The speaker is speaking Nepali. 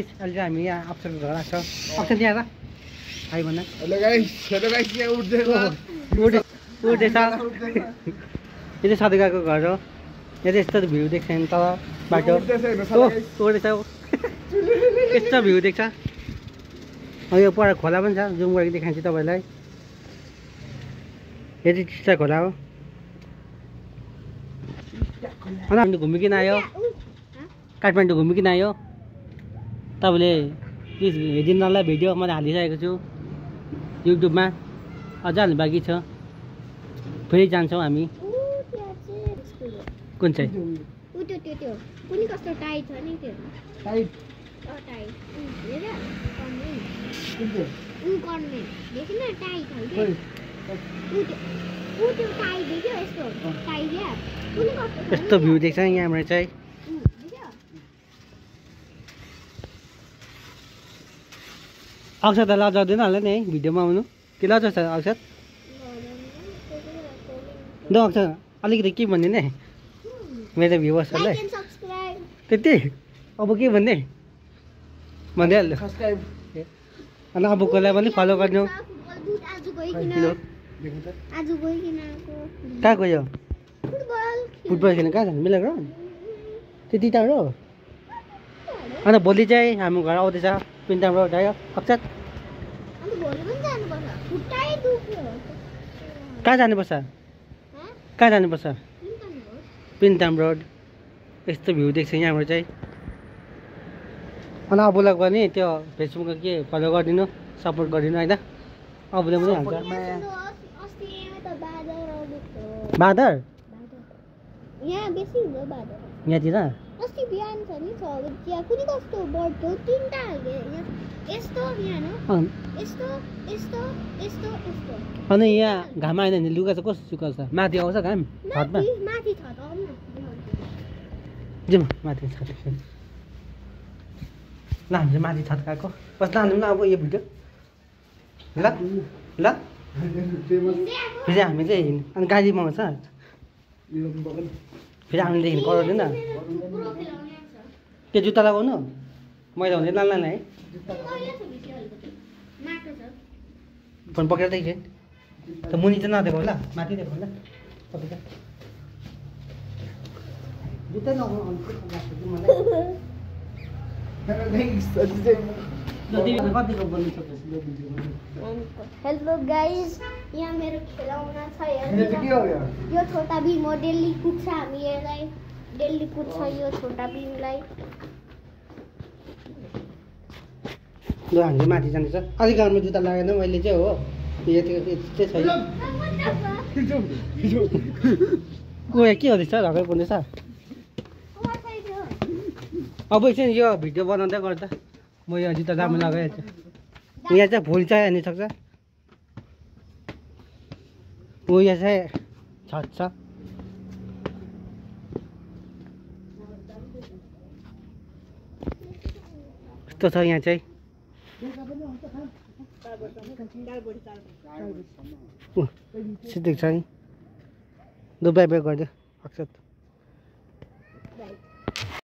अहिले हामी यहाँ अप्सनको घर आएको छ अप्सन त्यहाँ र आइ भन्न उठ्दैछ यो चाहिँ सदुकाको घर हो यहाँ चाहिँ यस्तो भ्यू देख्छ नि तल बाटो तोड्दैछ यस्तो भ्यू देख्छ यो पर खोला पनि छ जुम गरेर देखाउँछु तपाईँलाई यो चाहिँ टिस्टा खोला हो काठमाडौँ घुमिकन आयो काठमाडौँ घुमिकन आयो तपाईँले प्लिज हेरिदिनुलाई भिडियो मैले हालिसकेको छु युट्युबमा अझ हाल्नु बाँकी छ फेरि जान्छौँ हामी कुन चाहिँ यस्तो भ्यू देख्छ यहाँबाट चाहिँ अक्षत लजाउँदैन होला नि है भिडियोमा आउनु कि लजाउँछ अक्षत ल अक्षत अलिकति के भन्ने नि मेरो भ्युवर्सहरूलाई त्यति अब के भन्ने भनिहाल्नु अनि अब कसलाई पनि फलो गर्नु कहाँ गयो फुटबल खेल्नु कहाँ जानु मिलेको त्यति टाढो अन्त भोलि चाहिँ हाम्रो घर आउँदैछ पिन्टाम रोड आयो अक्षत कहाँ जानुपर्छ कहाँ जानुपर्छ पिन्टाम रोड यस्तो भ्यू देख्छ यहाँबाट चाहिँ अनि अबुलाई पनि त्यो फेसबुकमा के फलो गरिदिनु सपोर्ट गरिदिनु होइन अबुले पनि हाल्छ बादर यहाँतिर अस्ति बिहान छ नि 6 बजे कुनै कस्तो बर्ड हो तीनटा यस्तो यहाँ यस्तो यस्तो यस्तो यस्तो अनि यहाँ घाम आएन भने लुगा चाहिँ कस्तो सुकाउँछ माथि आउँछ घाम छतमा माथि छत आउनु जाउँ माथि छत ल हामी चाहिँ माथि छत गएको बस लानु न अब यो भिडियो ल ल फेरि हामी चाहिँ अनि गाडीमा आउँछ फेरि हामीदेखि कराउँदैन के जुत्ता लगाउनु मैला हुँदैन लान है फोन पक्रेर देखिए त मुनि चाहिँ नदेखो होला माथि देखो होला तपाईँ जुत्ता लगाउनु हेलो गाइस यहाँ मेरो खेलाउना छ यो छोटा भीम हो डेली कुद्छ हामी यसलाई डेली कुद्छ यो छोटा भीमलाई ल हामी माथि जान्छ अलिक राम्रो जुत्ता लगाएन मैले चाहिँ हो यति चाहिँ छैन गयो के हुँदैछ ढकै पर्दैछ अब एकछिन यो भिडियो बनाउँदै गर्दा म यो जुत्ता राम्रो लगाइहाल्छु यहाँ चाहिँ फुल चाहिँ हाल्नु सक्छ यहाँ चाहिँ छत छ यस्तो छ यहाँ चाहिँ सिद्धेको छ नि ल बाई बाई गरिदियो अक्षत